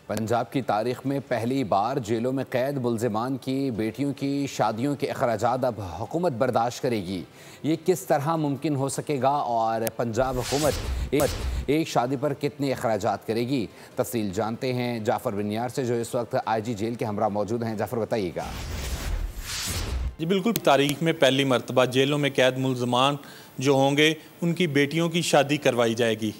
पंजाब की तारीख में पहली बार जेलों में कैद मुल्जिमान की बेटियों की शादियों के अखराजात अब हुकूमत बर्दाश्त करेगी। ये किस तरह मुमकिन हो सकेगा और पंजाब हुकूमत एक शादी पर कितने अखराजात करेगी, तफसील जानते हैं जाफ़र बिनियार से जो इस वक्त IG जेल के हमरा मौजूद हैं। जाफ़र बताइएगा। जी बिल्कुल, तारीख में पहली मरतबा जेलों में कैद मुल्ज़मान जो होंगे उनकी बेटियों की शादी करवाई जाएगी।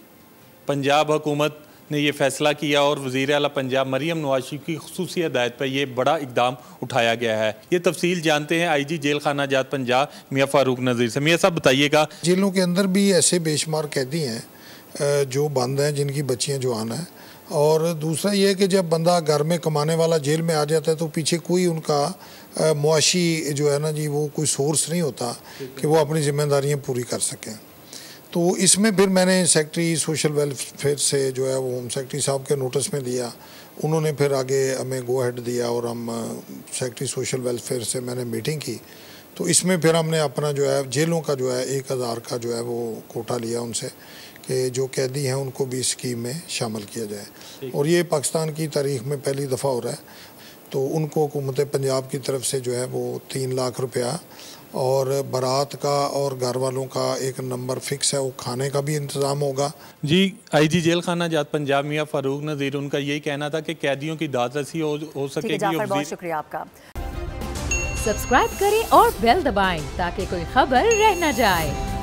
पंजाब हुकूमत ने यह फैसला किया और वज़ीर आला पंजाब मरियम नवाज की खुसूसी हिदायत पर यह बड़ा इकदाम उठाया गया है। ये तफसील जानते हैं IG जेल खाना जात पंजाब मियाँ फ़ारूक नज़ीर से। मियाँ साहब बताइएगा। जेलों के अंदर भी ऐसे बेशुमार कैदी हैं जो बंद हैं, जिनकी बच्चियाँ जवान हैं। और दूसरा ये है कि जब बंदा घर में कमाने वाला जेल में आ जाता है तो पीछे कोई उनका मुआशी जो है ना जी, वो कोई सोर्स नहीं होता कि वो अपनी जिम्मेदारियाँ पूरी कर सकें। तो इसमें फिर मैंने सेक्रेटरी सोशल वेलफेयर से जो है वो होम सेक्रेटरी साहब के नोटिस में दिया, उन्होंने फिर आगे हमें गो हेड दिया और हम सेक्रेटरी सोशल वेलफेयर से मैंने मीटिंग की। तो इसमें फिर हमने अपना जो है जेलों का जो है 1000 का जो है वो कोटा लिया उनसे कि जो कैदी हैं उनको भी इस स्कीम में शामिल किया जाए। और ये पाकिस्तान की तारीख में पहली दफ़ा हो रहा है। तो उनको हुकूमत पंजाब की तरफ से जो है वो 3 लाख रुपया और बारात का और घर वालों का एक नंबर फिक्स है, वो खाने का भी इंतज़ाम होगा। जी IG जेल खाना जात पंजाब मियाँ फ़ारूक नज़ीर, उनका यही कहना था कि कैदियों की दाद रसी हो सकेगी। जाफर, बहुत शुक्रिया आपका। सब्सक्राइब करें और बेल दबाएं ताकि कोई खबर रह न जाए।